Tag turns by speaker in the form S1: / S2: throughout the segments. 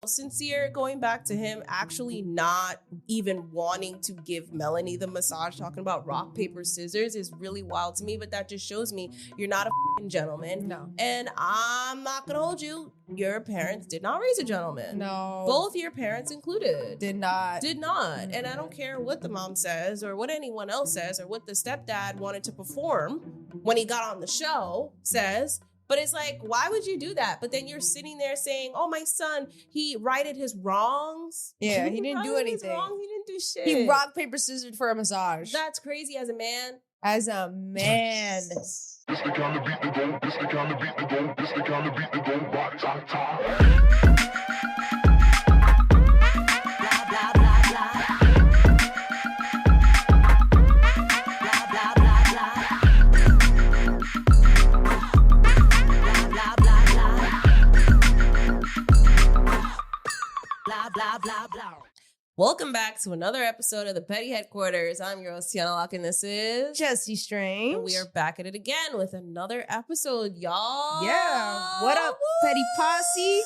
S1: Sincere, going back to him actually not even wanting to give Melanie the massage, talking about rock, paper, scissors is really wild to me, but that just shows me you're not a gentleman.
S2: No.
S1: And I'm not gonna hold you. Your parents did not raise a gentleman.
S2: No.
S1: Both your parents included.
S2: Did not.
S1: Did not. And I don't care what the mom says or what anyone else says or what the stepdad wanted to perform when he got on the show says. But it's like, why would you do that? But then you're sitting there saying, oh, my son, he righted his wrongs.
S2: Yeah, he didn't do
S1: righted his
S2: anything.
S1: wrongs. He didn't do shit.
S2: He rock, paper, scissors for a massage.
S1: That's crazy as a man.
S2: As a man.
S3: This the kind of beat to go, this the kind of beat to go, this the kind of beat to go, rock, talk, talk.
S1: Welcome back to another episode of the Petty Headquarters. I'm your host, Tiana Locke, and this is
S2: Jesse Strange.
S1: And we are back at it again with another episode, y'all.
S2: Yeah. What up,
S1: Woo!
S2: Petty Posse?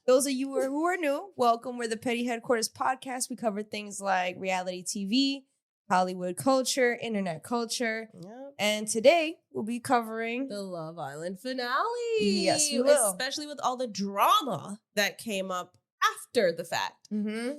S2: Those of you who are new, welcome. We're the Petty Headquarters podcast. We cover things like reality TV, Hollywood culture, internet culture.
S1: Yep.
S2: And today we'll be covering
S1: The Love Island finale.
S2: Yes, we will.
S1: Especially with all the drama that came up after the fact.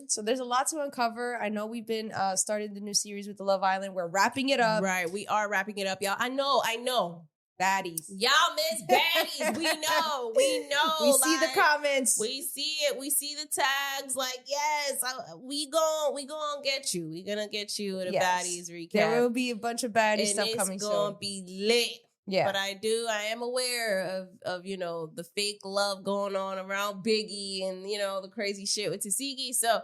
S2: So there's a lot to uncover. I know we've been starting the new series with The Love Island. We're wrapping it up.
S1: Right. We are wrapping it up, y'all. I know.
S2: Baddies.
S1: Y'all miss baddies. We know.
S2: We see the comments.
S1: We see it. We see the tags. Like, yes, we gon' get you. We gonna get you in a baddies recap.
S2: There will be a bunch of baddie stuff coming soon.
S1: It's gonna be lit.
S2: Yeah.
S1: But I am aware of the fake love going on around Biggie and, the crazy shit with Tashigi. So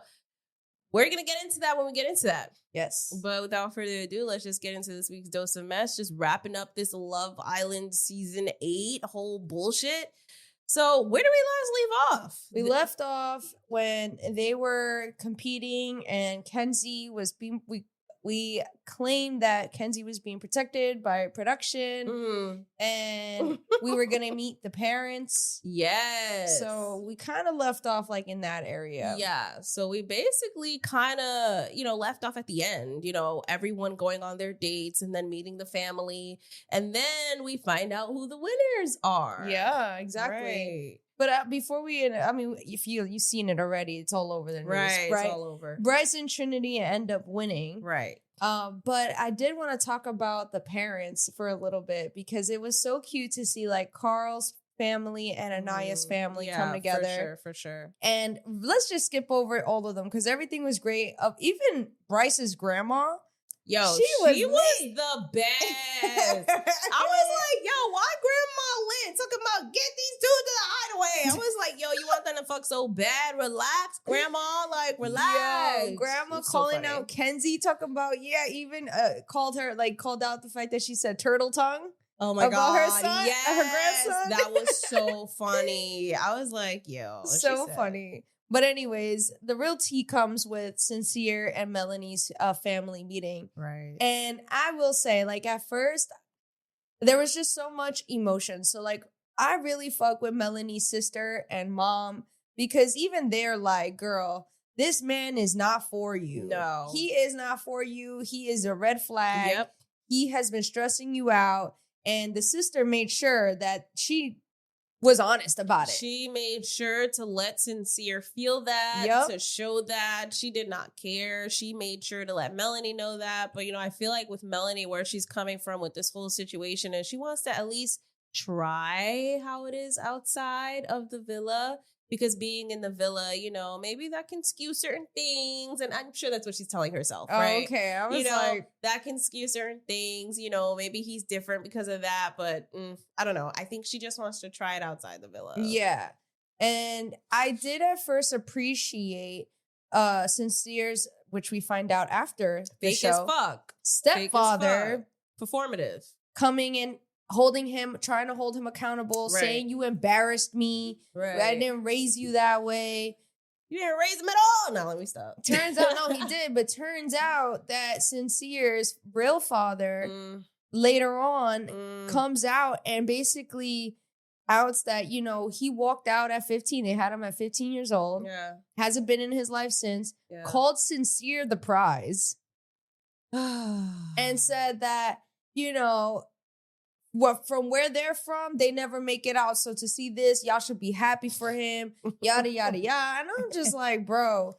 S1: we're going to get into that when we get into that.
S2: Yes.
S1: But without further ado, let's just get into this week's dose of mess. Just wrapping up this Love Island season 8 whole bullshit. So where did we last leave off?
S2: We left off when they were competing and Kenzie was being... We claimed that Kenzie was being protected by production and we were going to meet the parents.
S1: Yes.
S2: So we kind of left off like in that area.
S1: Yeah. So we basically kind of, left off at the end, everyone going on their dates and then meeting the family. And then we find out who the winners are.
S2: Yeah, exactly.
S1: Right.
S2: But before if you've seen it already, it's all over the news.
S1: Right, it's all over.
S2: Bryce and Trinity end up winning.
S1: Right.
S2: But I did want to talk about the parents for a little bit because it was so cute to see like Carl's family and Anaya's family come together.
S1: For sure.
S2: And let's just skip over all of them because everything was great. Even Bryce's grandma.
S1: Yo, she was the best. I was like, yo, why grandma lit? Talking about get these two to the hideaway. I was like, yo, you want them to fuck so bad? Relax, grandma. Like, relax.
S2: Yo, grandma calling out Kenzie, talking about, even called out the fact that she said turtle tongue.
S1: Oh my God.
S2: Her son,
S1: yes,
S2: her grandson.
S1: That was so funny. I was like, yo.
S2: So funny. But anyways, the real tea comes with Sincere and Melanie's family meeting.
S1: Right.
S2: And I will say, like, at first, there was just so much emotion. So, like, I really fuck with Melanie's sister and mom because even they're like, girl, this man is not for you.
S1: No.
S2: He is not for you. He is a red flag.
S1: Yep.
S2: He has been stressing you out. And the sister made sure that she was honest about it.
S1: She made sure to let Sincere feel that, to show that she did not care. She made sure to let Melanie know that. But, I feel like with Melanie, where she's coming from with this whole situation, and she wants to at least try how it is outside of the villa. Because being in the villa, maybe that can skew certain things. And I'm sure that's what she's telling herself, right?
S2: Okay, I was like...
S1: that can skew certain things. Maybe he's different because of that. But I don't know. I think she just wants to try it outside the villa.
S2: Yeah. And I did at first appreciate Sincere's, which we find out after the
S1: Fake
S2: show.
S1: as fuck.
S2: Stepfather.
S1: Performative.
S2: Coming in, holding him, trying to hold him accountable, saying you embarrassed me.
S1: Right.
S2: I didn't raise you that way.
S1: You didn't raise him at all. No, let me stop.
S2: Turns out, no, he did. But turns out that Sincere's real father later on comes out and basically outs that, you know, he walked out at 15. They had him at 15 years old.
S1: Yeah.
S2: Hasn't been in his life since.
S1: Yeah.
S2: Called Sincere the prize. And said that, you know, from where they're from, they never make it out. So to see this, y'all should be happy for him. Yada, yada, yada. And I'm just like, bro,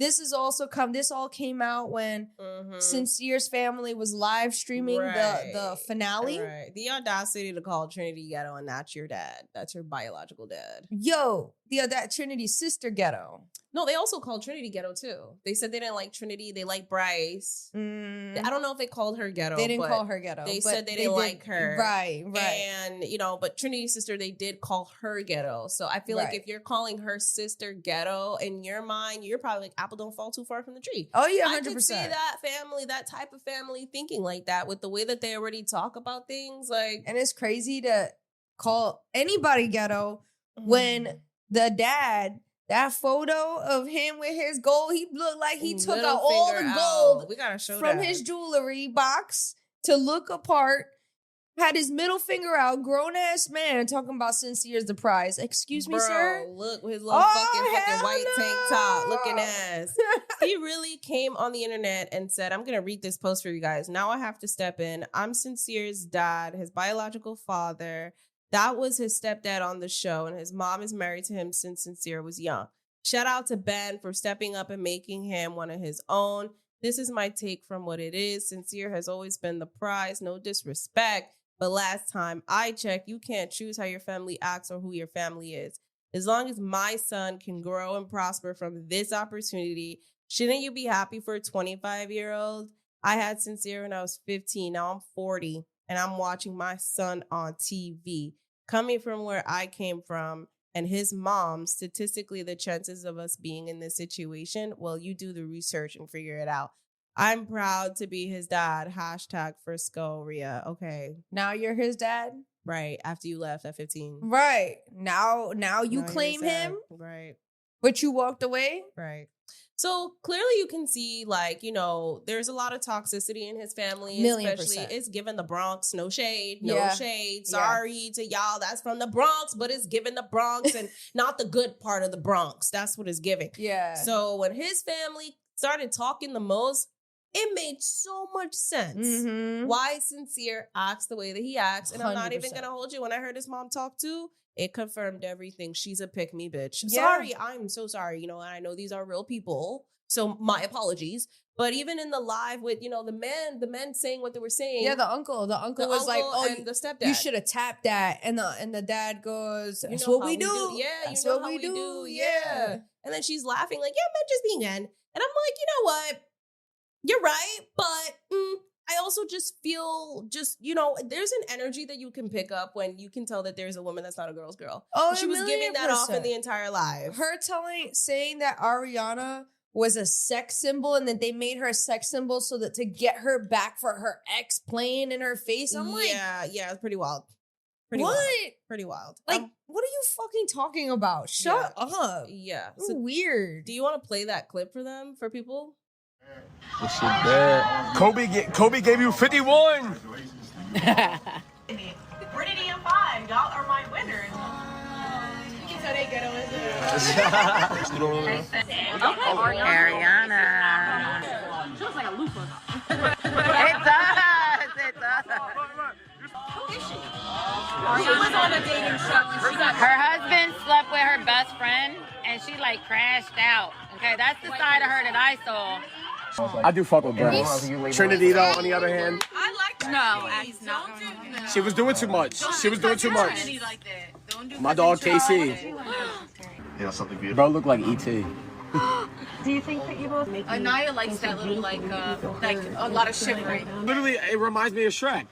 S2: this all came out when Sincere's family was live streaming the finale.
S1: Right. The audacity to call Trinity Ghetto and that's your dad. That's your biological dad.
S2: Yo, that Trinity's sister Ghetto.
S1: No, they also called Trinity Ghetto too. They said they didn't like Trinity. They like Bryce. I don't know if they called her Ghetto.
S2: They didn't call her Ghetto.
S1: They said they didn't like her.
S2: Right.
S1: And, you know, but Trinity's sister, they did call her Ghetto. So I feel like if you're calling her sister Ghetto, in your mind, you're probably like, apple don't fall too far from the tree.
S2: Oh, yeah, 100%.
S1: I could see that family, that type of family thinking like that with the way that they already talk about things. Like,
S2: and it's crazy to call anybody Ghetto when the dad... That photo of him with his gold, he looked like he took out all the gold
S1: we gotta show
S2: from his jewelry box to look apart. Had his middle finger out, grown ass man talking about Sincere's the prize. Excuse me, sir.
S1: Look with his little fucking white tank top looking ass. He really came on the internet and said, I'm gonna read this post for you guys. Now I have to step in. I'm Sincere's dad, his biological father. That was his stepdad on the show, and his mom is married to him since Sincere was young. Shout out to Ben for stepping up and making him one of his own. This is my take from what it is. Sincere has always been the prize, no disrespect. But last time I checked, you can't choose how your family acts or who your family is. As long as my son can grow and prosper from this opportunity, shouldn't you be happy for a 25-year-old? I had Sincere when I was 15. Now I'm 40. And I'm watching my son on TV. Coming from where I came from and his mom, statistically, the chances of us being in this situation, well, you do the research and figure it out. I'm proud to be his dad. Hashtag Frisco Rhea. Okay.
S2: Now you're his dad?
S1: Right. After you left at 15.
S2: Right. Now you claim him?
S1: Right.
S2: But you walked away?
S1: Right. So clearly you can see, like, you know, there's a lot of toxicity in his family. Especially, it's given the Bronx. No shade. No shade. Sorry to y'all. That's from the Bronx, but it's given the Bronx and not the good part of the Bronx. That's what it's giving.
S2: Yeah.
S1: So when his family started talking the most, it made so much sense why Sincere acts the way that he acts. And I'm not even going to hold you. When I heard his mom talk too, it confirmed everything. She's a pick-me bitch. Yeah. Sorry. I'm so sorry. You know, I know these are real people. So my apologies. But even in the live with, you know, the men saying what they were saying.
S2: Yeah, the uncle was like, oh,
S1: and the stepdad.
S2: You should have tapped that. And the dad goes, that's what we do.
S1: Yeah,
S2: that's what we do.
S1: Yeah. And then she's laughing like, yeah, men just being men. And I'm like, you know what? You're right. But I also just feel you know, there's an energy that you can pick up when you can tell that there's a woman that's not a girl's girl.
S2: Oh,
S1: she was giving that off in the entire live.
S2: Her saying that Ariana was a sex symbol and that they made her a sex symbol so that to get her back for her ex playing in her face. I'm like,
S1: yeah, it's pretty wild.
S2: What?
S1: Wild. Pretty wild.
S2: Like, what are you fucking talking about? Shut up.
S1: Yeah.
S2: So weird.
S1: Do you want to play that clip for them, for people?
S4: This shit bad. Kobe gave you 51.
S5: Brittany and 5, y'all are my winners. You can tell they good on
S6: Okay. Ariana.
S5: She looks like a loofah.
S6: It does.
S5: Who is she? She was on a dating show.
S6: Her husband slept with her best friend, and she like crashed out. Okay, that's the side of her that I saw.
S4: I do fuck with Bryce. Trinity, though, on the other hand.
S5: I like Trinity. No, actually not.
S4: She was doing too much. She was doing too much. My dog, KC.
S7: Yeah, something beautiful.
S4: Bro looked like E.T.
S5: Do you think that you both... Anaya likes that little, like a lot of shivering.
S4: Literally, it reminds me of Shrek.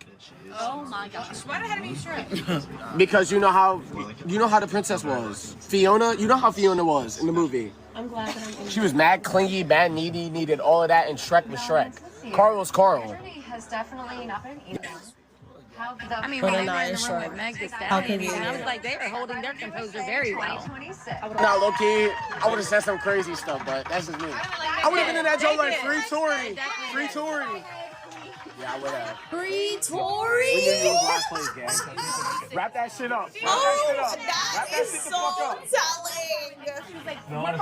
S5: Oh my gosh. Why did it have to be Shrek?
S4: Because you know how the princess was. Fiona, you know how Fiona was in the movie.
S5: I'm glad that I'm in.
S4: She was mad clingy, mad needy, needed all of that, and Shrek was Shrek. Carl was Carl.
S8: Has definitely not been either.
S6: I mean, when they were in the room with Meg Thee Stallion, I was like, they were holding their composure very well.
S4: Nah, low-key, I would have said some crazy stuff, but that's just me. I would have been in that joke like, free Tory. Free Tory. Yeah, I would have.
S2: Free Tory?
S4: We knew you was last place, gang. Wrap that shit up.
S1: Oh, that is so telling.
S5: She's like, what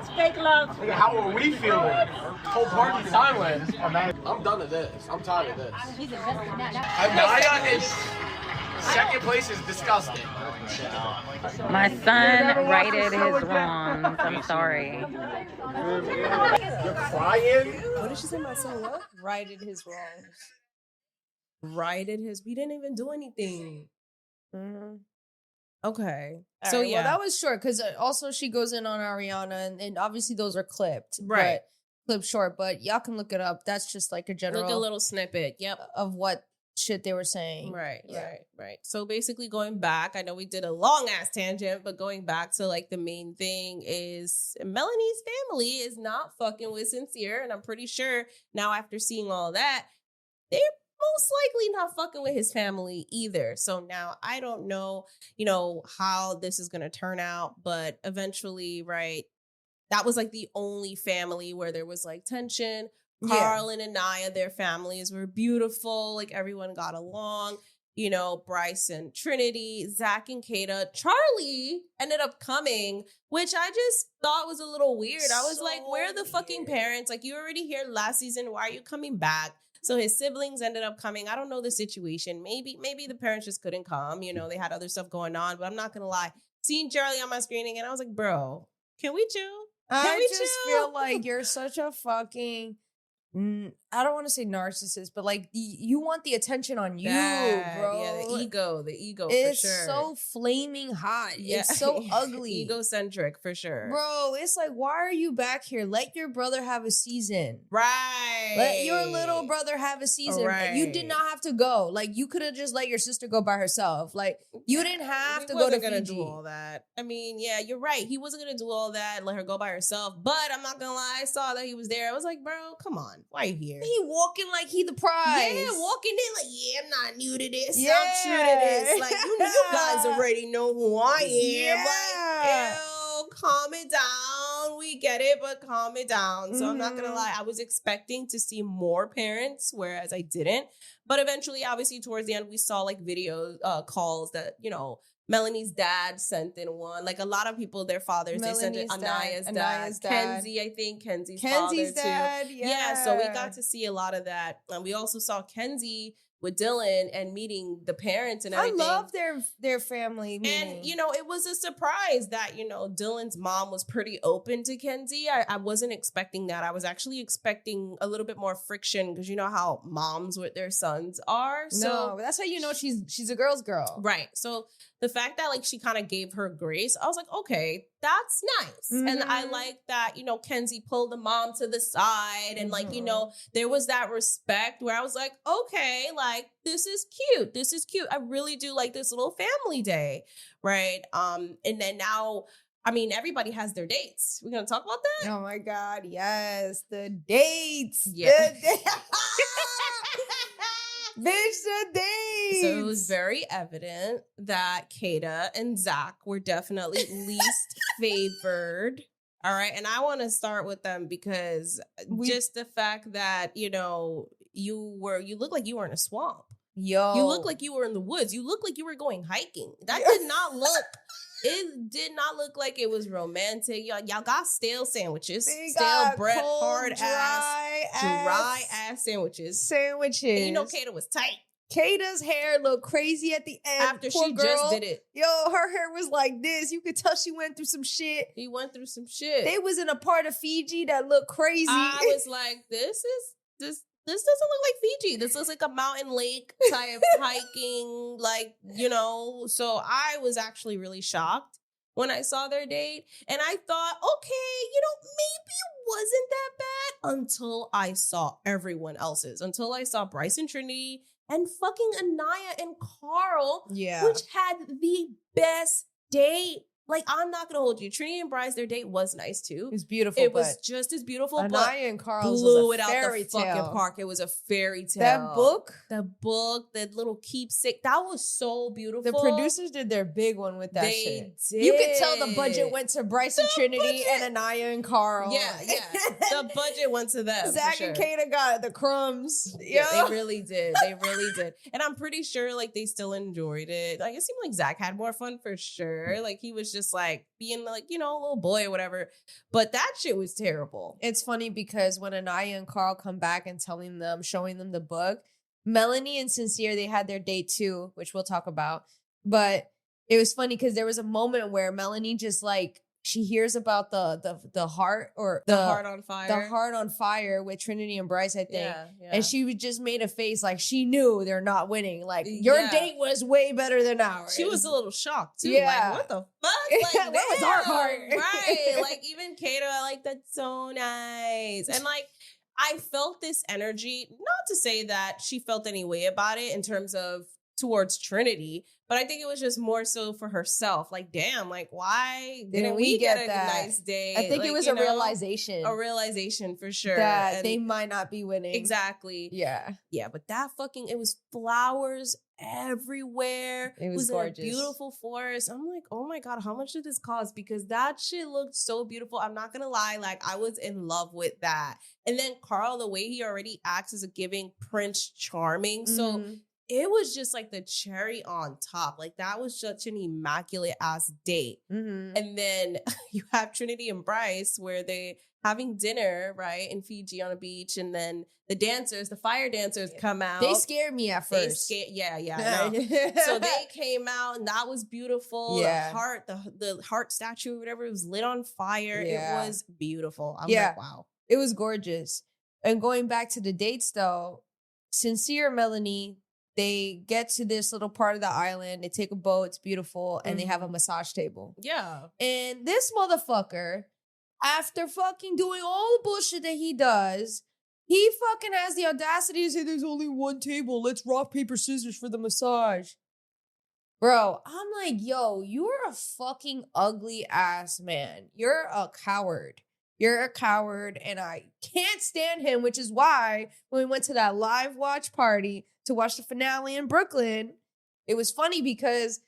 S6: It's fake love.
S4: Nigga, how are we feeling? Whole party silent. I'm done with this. I'm tired of this. Anaya is second place is disgusting.
S6: My son righted his wrongs. I'm sorry.
S4: You're crying?
S1: What did she say? My son what?
S2: Righted his wrongs.
S1: Righted his. We didn't even do anything.
S2: Mm-hmm.
S1: Okay.
S2: All
S1: So
S2: right,
S1: yeah,
S2: well, that was short because also she goes in on Ariana, and obviously those are clipped,
S1: Right.
S2: Clipped short. But y'all can look it up. That's just like a general
S1: like a little snippet. Yep.
S2: of what shit they were saying.
S1: Right,
S2: Yeah.
S1: right. So basically going back, I know we did a long ass tangent, but going back to like the main thing is Melanie's family is not fucking with Sincere. And I'm pretty sure now after seeing all that, they're most likely not fucking with his family either. So now I don't know, how this is going to turn out, but eventually, right, that was like the only family where there was like tension. Carl and Anaya, their families were beautiful. Like everyone got along. Bryce and Trinity, Zach and Kayda. Charlie ended up coming, which I just thought was a little weird. I was like, where are the fucking parents? Like, you already here last season. Why are you coming back? So his siblings ended up coming. I don't know the situation. Maybe the parents just couldn't come. They had other stuff going on. But I'm not going to lie. Seeing Charlie on my screening, and I was like, bro, can we chill?
S2: I just feel like you're such a fucking... I don't want to say narcissist, but like you want the attention on you, bro.
S1: Yeah, the ego
S2: it's
S1: for sure.
S2: so flaming hot.
S1: Yeah.
S2: It's so ugly.
S1: Egocentric for sure.
S2: Bro, it's like, why are you back here? Let your brother have a season.
S1: Right.
S2: Let your little brother have a season.
S1: Right.
S2: You did not have to go. Like, you could have just let your sister go by herself. Like, you didn't have to go to
S1: gonna
S2: Fiji.
S1: do all that. I mean, yeah, you're right. He wasn't gonna do all that and let her go by herself. But I'm not gonna lie, I saw that he was there. I was like, bro, come on. Why are you here?
S2: He walking like he the prize.
S1: Yeah, walking in like, I'm not new to this.
S2: Yeah.
S1: I'm true to this. Like, you guys already know who I am.
S2: Yeah.
S1: Like, ew, calm it down. We get it, but calm it down. So I'm not gonna lie. I was expecting to see more parents, whereas I didn't. But eventually, obviously, towards the end, we saw like video calls that, Melanie's dad sent in one. Like a lot of people, their fathers, they sent it. Anaya's dad. Kenzie, I think Kenzie's father
S2: dad,
S1: too. Yeah, so we got to see a lot of that. And we also saw Kenzie with Dylan and meeting the parents and everything.
S2: I love their family meeting.
S1: And, it was a surprise that, Dylan's mom was pretty open to Kenzie. I wasn't expecting that. I was actually expecting a little bit more friction because you know how moms with their sons are. So
S2: no, that's how you know she's a girl's girl.
S1: Right. So the fact that like she kind of gave her grace, I was like, okay, that's nice.
S2: Mm-hmm.
S1: And I like that, Kenzie pulled the mom to the side and like, there was that respect where I was like, okay, like this is cute. This is cute. I really do like this little family day. Right. And then now, I mean, everybody has their dates. We're going to talk about that?
S2: Oh my God. Yes. The dates.
S1: Yeah.
S2: Bitch, the dates.
S1: So it was very evident that Kayda and Zach were definitely least favored. All right. And I want to start with them because just the fact that, you look like you were in a swamp.
S2: Yo.
S1: You look like you were in the woods. You look like you were going hiking. That did not look... It did not look like it was romantic. Y'all got stale sandwiches. Stale bread, hard dry ass sandwiches. And Kayda was tight.
S2: Kayda's hair looked crazy at the end.
S1: After she just did it.
S2: Yo, her hair was like this. You could tell she went through some shit.
S1: He went through some shit.
S2: They was in a part of Fiji that looked crazy.
S1: I was like, this doesn't look like Fiji. This looks like a mountain lake type hiking, so I was actually really shocked when I saw their date. And I thought, okay, maybe it wasn't that bad until I saw everyone else's, until I saw Bryce and Trinity and fucking Anaya and Carl, which had the best date. like, I'm not gonna hold you. Trinity and Bryce, their date was nice too.
S2: It was beautiful.
S1: It was just as beautiful.
S2: Anaya and Carl's
S1: blew
S2: was
S1: it
S2: a
S1: out
S2: fairy
S1: the fucking
S2: tale.
S1: park. It was a fairy tale.
S2: That book,
S1: that little keepsake, that was so beautiful.
S2: the producers did their big one with that
S1: They
S2: shit.
S1: did.
S2: You could tell the budget went to Bryce and Trinity and Anaya and Carl.
S1: Yeah. The budget went to them.
S2: Zach
S1: for sure.
S2: and Kayda got the crumbs.
S1: Yeah, they really did. They really did. And I'm pretty sure like they still enjoyed it. Like it seemed like Zach had more fun for sure. Like he was just like being like, you know, a little boy or whatever. But that shit was terrible.
S2: It's funny because when Anaya and Carl come back and showing them the book, Melanie and Sincere, they had their date too, which we'll talk about. But it was funny because there was a moment where Melanie just like, she hears about the heart or
S1: the heart on fire.
S2: The heart on fire with Trinity and Bryce, I think.
S1: Yeah.
S2: And she just made a face like she knew they're not winning. Like, your date was way better than ours.
S1: She was a little shocked too.
S2: Yeah.
S1: Like, what the fuck? Like,
S2: that was our heart.
S1: Right. Like, even Kayda, like, that's so nice. And like, I felt this energy, not to say that she felt any way about it in terms of towards Trinity, but I think it was just more so for herself. Like, damn, like, why didn't we get a nice day?
S2: I think
S1: like,
S2: it was a realization.
S1: A realization for sure.
S2: That they might not be winning.
S1: Exactly.
S2: Yeah.
S1: Yeah, but that fucking, it was flowers everywhere.
S2: It was
S1: in
S2: gorgeous.
S1: a beautiful forest. I'm like, oh my God, how much did this cost? Because that shit looked so beautiful. I'm not gonna lie, like I was in love with that. And then Carl, the way he already acts as a giving Prince Charming. So it was just like the cherry on top. Like that was such an immaculate ass date. And then you have Trinity and Bryce where they having dinner, right, in Fiji on a beach. And then the fire dancers come out.
S2: They scared me at first.
S1: Yeah. So they came out and that was beautiful.
S2: Yeah.
S1: The heart statue or whatever, it was lit on fire.
S2: Yeah.
S1: It was beautiful. I'm like, wow.
S2: It was gorgeous. And going back to the dates though, Sincere Melanie, they get to this little part of the island. They take a boat. It's beautiful. And they have a massage table.
S1: Yeah.
S2: And this motherfucker, after fucking doing all the bullshit that he does, he fucking has the audacity to say there's only one table. Let's rock, paper, scissors for the massage. Bro, I'm like, yo, you're a fucking ugly ass man. You're a coward. You're a coward. And I can't stand him, which is why when we went to that live watch party to watch the finale in Brooklyn, it was funny because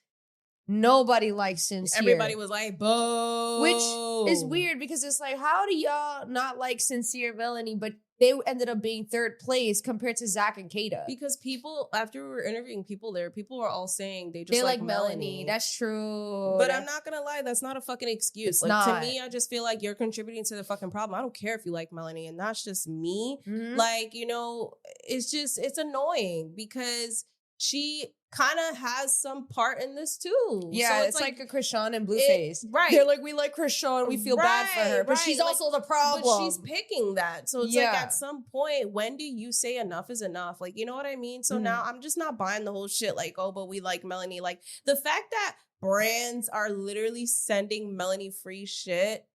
S2: nobody likes Sincere.
S1: Everybody was like, boo.
S2: Which is weird because it's like, how do y'all not like Sincere Melanie, but they ended up being third place compared to Zach and Kayda?
S1: Because people, after we were interviewing people there, people were all saying they just
S2: like
S1: Melanie.
S2: That's true.
S1: But I'm not gonna lie, that's not a fucking excuse.
S2: It's
S1: like
S2: not.
S1: To me, I just feel like you're contributing to the fucking problem. I don't care if you like Melanie, and that's just me.
S2: Mhm.
S1: Like, you know, it's annoying because she kind of has some part in this too.
S2: Yeah,
S1: so
S2: it's like a Krishan and Blueface.
S1: Right.
S2: They're like, we like Krishan, we feel bad for her, but she's
S1: like,
S2: also the problem.
S1: But she's picking that. So it's like at some point, when do you say enough is enough? Like, you know what I mean? So now I'm just not buying the whole shit like, oh, but we like Melanie. Like the fact that brands are literally sending Melanie free shit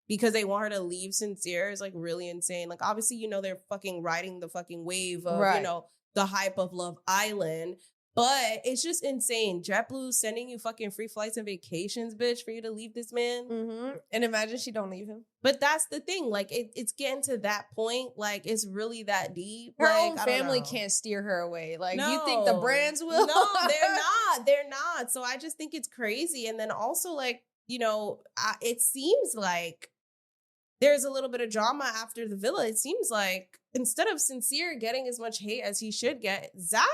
S1: because they want her to leave Sincere is like really insane. Like obviously, you know, they're fucking riding the fucking wave of, you know, the hype of Love Island. But it's just insane. JetBlue sending you fucking free flights and vacations, bitch, for you to leave this man.
S2: And imagine she don't leave him.
S1: But that's the thing. Like, it's getting to that point. Like, it's really that deep.
S2: Her
S1: like,
S2: own family can't steer her away. Like,
S1: No.
S2: you think the brands will?
S1: No, they're not. They're not. So I just think it's crazy. And then also, like, you know, it seems like there's a little bit of drama after the villa. It seems like instead of Sincere getting as much hate as he should get, Zach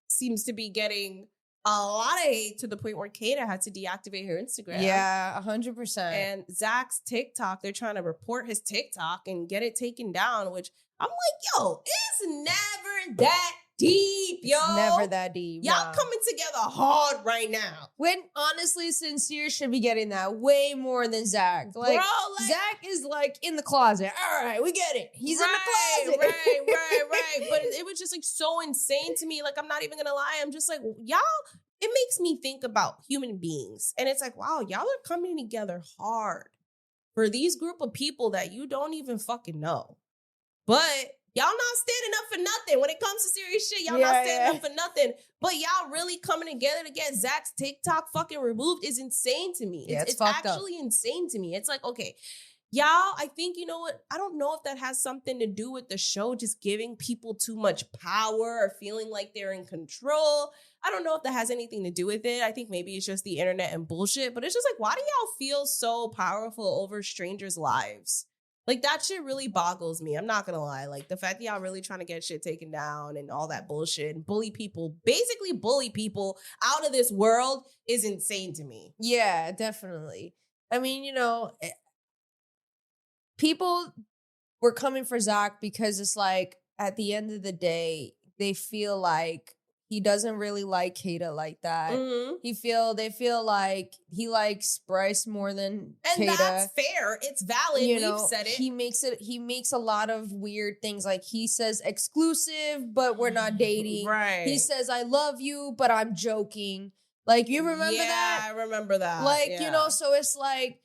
S1: seems to be getting a lot of hate to the point where Kayda had to deactivate her Instagram.
S2: Yeah, 100%.
S1: And Zach's TikTok, they're trying to report his TikTok and get it taken down, which I'm like, yo, it's never that deep, yo.
S2: It's never that deep.
S1: Y'all coming together hard right now.
S2: When honestly, Sincere should be getting that way more than Zach. Like,
S1: Bro, like
S2: Zach is like in the closet. All right, we get it. He's in the closet.
S1: Right. But it was just like so insane to me. Like, I'm not even gonna lie. I'm just like, y'all, it makes me think about human beings. And it's like, wow, y'all are coming together hard for these group of people that you don't even fucking know. But Y'all not standing up for nothing. When it comes to serious shit, y'all not standing up for nothing. But y'all really coming together to get Zach's TikTok fucking removed is insane to me.
S2: Yeah,
S1: it's actually insane to me. It's like, okay, y'all, I think, you know what? I don't know if that has something to do with the show just giving people too much power or feeling like they're in control. I don't know if that has anything to do with it. I think maybe it's just the internet and bullshit. But it's just like, why do y'all feel so powerful over strangers' lives? Like, that shit really boggles me. I'm not gonna lie. Like, the fact that y'all really trying to get shit taken down and all that bullshit and basically bully people out of this world is insane to me.
S2: Yeah, definitely. I mean, you know, people were coming for Zach because it's like, at the end of the day, they feel like he doesn't really like Kayda like that.
S1: Mm-hmm.
S2: They feel like he likes Bryce more than
S1: and
S2: Kayda.
S1: That's fair. It's valid.
S2: You
S1: We've
S2: know,
S1: said it.
S2: He makes a lot of weird things. Like, he says exclusive, but we're not dating.
S1: Right.
S2: He says I love you, but I'm joking. Like, you remember that?
S1: Yeah, I remember that.
S2: Like, you know, so it's like,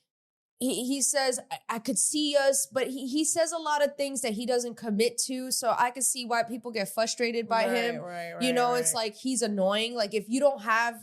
S2: he says, I could see us, but he says a lot of things that he doesn't commit to. So I could see why people get frustrated by him.
S1: Right,
S2: you know, it's like, he's annoying. Like, if you don't have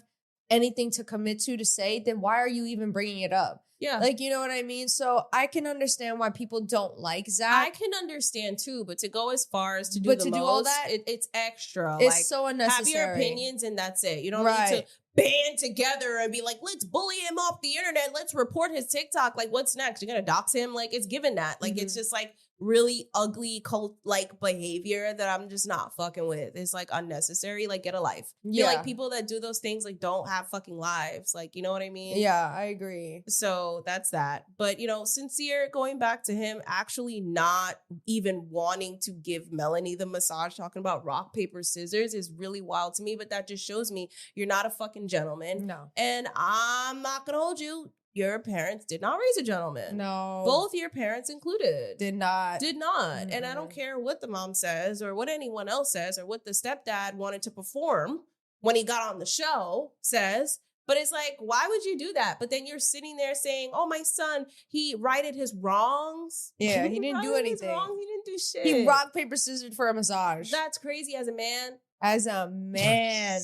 S2: anything to commit to say, then why are you even bringing it up?
S1: Yeah.
S2: Like, you know what I mean? So I can understand why people don't like Zach.
S1: I can understand too, but to go as far as to do
S2: all that,
S1: it's extra.
S2: It's
S1: like,
S2: so unnecessary.
S1: Have your opinions and that's it. You don't need to band together and be like, let's bully him off the internet. Let's report his TikTok. Like, what's next? You're going to dox him? Like, it's given that. Like, it's just like really ugly cult-like behavior that I'm just not fucking with. It's like unnecessary. Like, get a life. Yeah. Like, people that do those things, like, don't have fucking lives. Like, you know what I mean?
S2: Yeah, I agree.
S1: So that's that. But, you know, Sincere, going back to him actually not even wanting to give Melanie the massage, talking about rock, paper, scissors is really wild to me. But that just shows me you're not a fucking gentleman.
S2: No.
S1: And I'm not going to hold you. Your parents did not raise a gentleman.
S2: No.
S1: Both your parents included.
S2: Did not.
S1: Mm-hmm. And I don't care what the mom says or what anyone else says or what the stepdad wanted to perform when he got on the show says. But it's like, why would you do that? But then you're sitting there saying, oh, my son, he righted his wrongs.
S2: Yeah, he didn't do anything.
S1: He didn't do shit.
S2: He rock, paper, scissors for a massage.
S1: That's crazy as a man.
S2: As a man.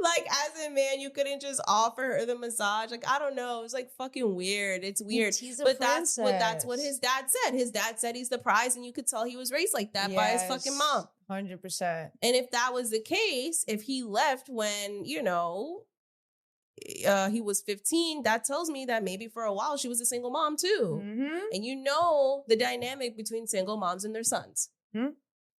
S1: Like, as a man, you couldn't just offer her the massage. Like, I don't know. It's like fucking weird. It's weird.
S2: But
S1: that's what his dad said. His dad said he's the prize, and you could tell he was raised like that by his fucking mom.
S2: 100%.
S1: And if that was the case, if he left when, you know, he was 15, that tells me that maybe for a while she was a single mom too.
S2: Mm-hmm.
S1: And you know the dynamic between single moms and their sons.
S2: Mm-hmm.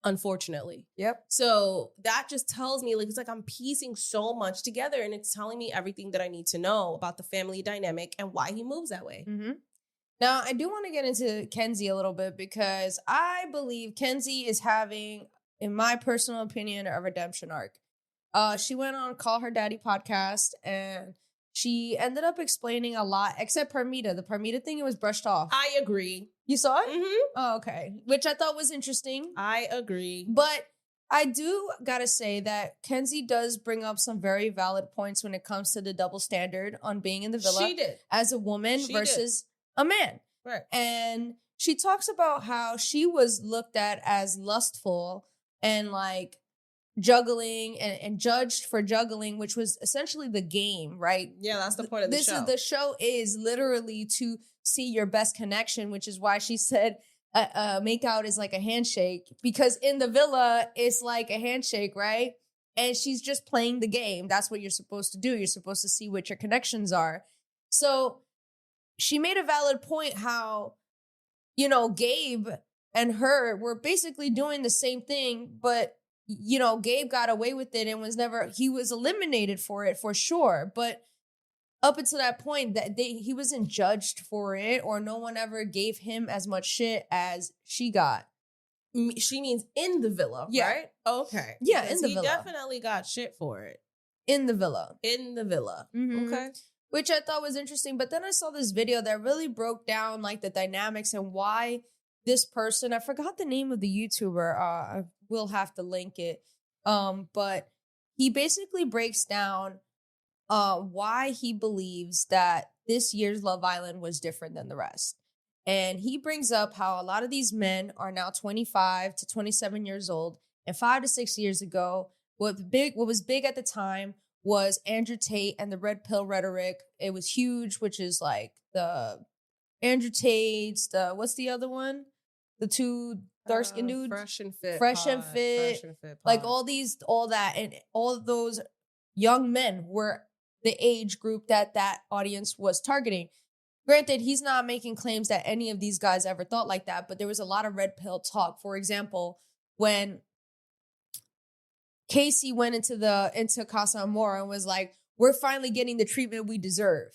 S1: Unfortunately.
S2: Yep.
S1: So that just tells me, like, it's like I'm piecing so much together and it's telling me everything that I need to know about the family dynamic and why he moves that way.
S2: Mm-hmm. Now, I do want to get into Kenzie a little bit because I believe Kenzie is having, in my personal opinion, a redemption arc. She went on Call Her Daddy podcast and she ended up explaining a lot, except Parmita. The Parmita thing, it was brushed off.
S1: I agree.
S2: You saw it?
S1: Mm-hmm.
S2: Oh, okay. Which I thought was interesting.
S1: I agree.
S2: But I do gotta say that Kenzie does bring up some very valid points when it comes to the double standard on being in the villa.
S1: She did.
S2: As a woman versus a man.
S1: Right.
S2: And she talks about how she was looked at as lustful and like juggling and judged for juggling, which was essentially the game, right?
S1: Yeah, that's the point of the show.
S2: The show is literally to see your best connection, which is why she said make out is like a handshake, because in the villa it's like a handshake, right? And she's just playing the game. That's what you're supposed to do. You're supposed to see what your connections are. So she made a valid point how, you know, Gabe and her were basically doing the same thing, but you know, Gabe got away with it and he was eliminated for it for sure. But up until that point, he wasn't judged for it, or no one ever gave him as much shit as she got.
S1: She means in the villa, right? Okay.
S2: Yeah,
S1: because
S2: in the villa.
S1: He definitely got shit for it.
S2: In the villa.
S1: In the villa.
S2: Mm-hmm.
S1: Okay.
S2: Which I thought was interesting. But then I saw this video that really broke down like the dynamics and why this person, I forgot the name of the YouTuber. I will have to link it. But he basically breaks down why he believes that this year's Love Island was different than the rest. And he brings up how a lot of these men are now 25 to 27 years old. And 5 to 6 years ago, what was big at the time was Andrew Tate and the red pill rhetoric. It was huge, which is like the Andrew Tate's, what's the other one? The two dark-skinned dudes?
S1: Fresh and Fit.
S2: Fresh and Fit. Like all that. And all of those young men were the age group that audience was targeting. Granted, he's not making claims that any of these guys ever thought like that, but there was a lot of red pill talk. For example, when Casey went into Casa Amor and was like, we're finally getting the treatment we deserve.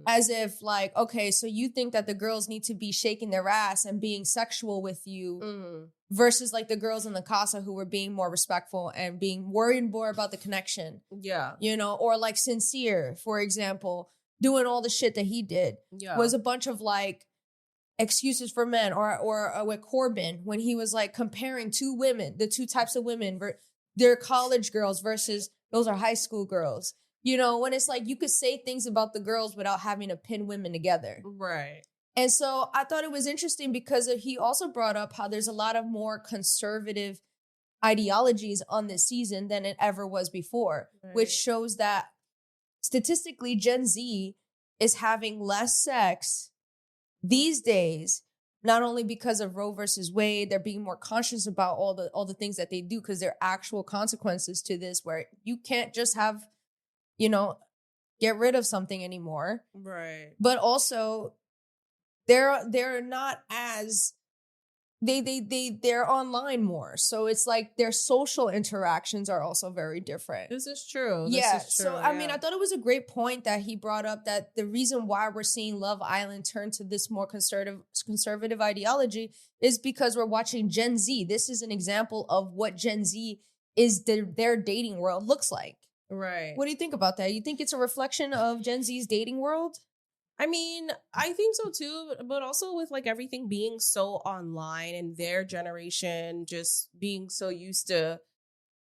S2: As if like, okay, so you think that the girls need to be shaking their ass and being sexual with you versus like the girls in the Casa who were being more respectful and being worried more about the connection. Yeah. You know, or like Sincere, for example, doing all the shit that he did was a bunch of like excuses for men, or with Corbin when he was like comparing the two types of women, they're college girls versus those are high school girls. You know, when it's like you could say things about the girls without having to pin women together. Right. And so I thought it was interesting because he also brought up how there's a lot of more conservative ideologies on this season than it ever was before, which shows that statistically Gen Z is having less sex these days, not only because of Roe versus Wade, they're being more conscious about all the things that they do because there are actual consequences to this where you can't just have, you know, get rid of something anymore. Right. But also they're not as they're online more. So it's like their social interactions are also very different.
S1: This is true.
S2: So I mean, I thought it was a great point that he brought up that the reason why we're seeing Love Island turn to this more conservative ideology is because we're watching Gen Z. This is an example of what Gen Z is their dating world looks like. Right. What do you think about that? You think it's a reflection of Gen Z's dating world?
S1: I mean, I think so too, but also with like everything being so online and their generation just being so used to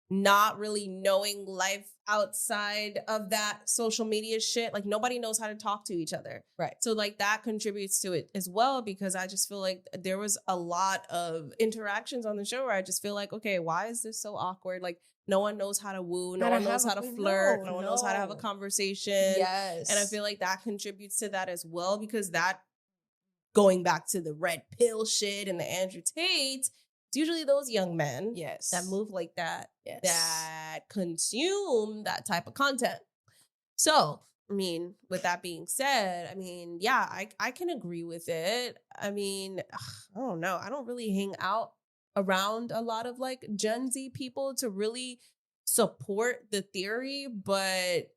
S1: not really knowing life outside of that social media shit. Like nobody knows how to talk to each other. Right. So like that contributes to it as well, because I just feel like there was a lot of interactions on the show where I just feel like, okay, why is this so awkward? Like no one knows how to woo. No one knows how to flirt. No one knows how to have a conversation. Yes. And I feel like that contributes to that as well, because that, going back to the red pill shit and the Andrew Tate, it's usually those young men that move like that, that consume that type of content. So, I mean, with that being said, I mean, yeah, I can agree with it. I mean, I don't know. I don't really hang out around a lot of like Gen Z people to really support the theory, but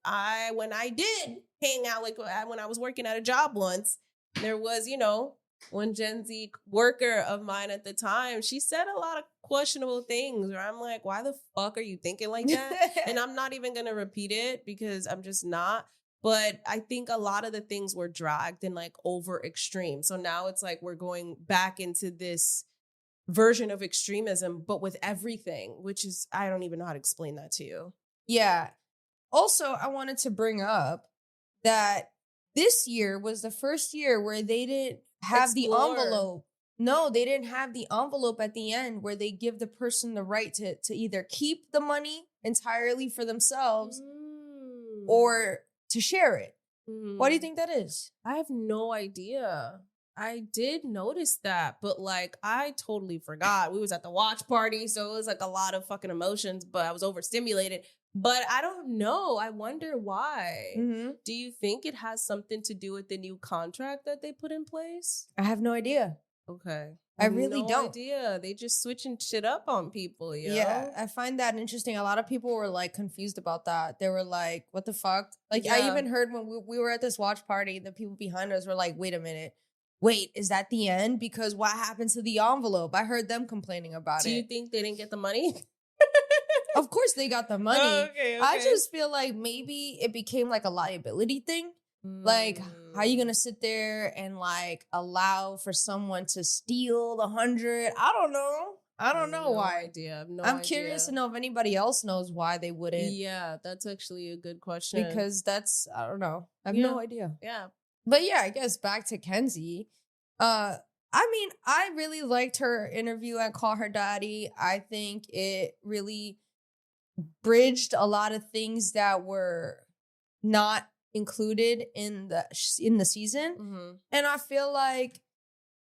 S1: when I did hang out, like when I was working at a job once, there was, you know, one Gen Z worker of mine at the time, she said a lot of questionable things where I'm like, why the fuck are you thinking like that? And I'm not even going to repeat it because I'm just not. But I think a lot of the things were dragged in like over extreme. So now it's like we're going back into this version of extremism, but with everything, which is, I don't even know how to explain that to you.
S2: Yeah. Also, I wanted to bring up that this year was the first year where they didn't have the envelope. No, they didn't have the envelope at the end where they give the person the right to either keep the money entirely for themselves or to share it. Why do you think that is?
S1: I have no idea. I did notice that, but like I totally forgot. We was at the watch party, so it was like a lot of fucking emotions, but I was overstimulated. But I don't know. I wonder why. Do you think it has something to do with the new contract that they put in place?
S2: I have no idea.
S1: Okay.
S2: I really don't.
S1: Idea. They just switching shit up on people, yo.
S2: Yeah, I find that interesting. A lot of people were like confused about that. They were like, what the fuck? Like I even heard when we were at this watch party, the people behind us were like, wait a minute. Wait, is that the end? Because what happened to the envelope? I heard them complaining about it.
S1: Do you think they didn't get the money?
S2: Of course they got the money. Okay. I just feel like maybe it became like a liability thing. Like, how are you going to sit there and like allow for someone to steal the 100? I don't know. I don't know why. I'm curious to know if anybody else knows why they wouldn't.
S1: Yeah, that's actually a good question.
S2: Because I don't know. I have no idea. Yeah. But yeah, I guess back to Kenzie. I mean, I really liked her interview at Call Her Daddy. I think it really bridged a lot of things that were not included in the season.
S1: Mm-hmm.
S2: And I feel like,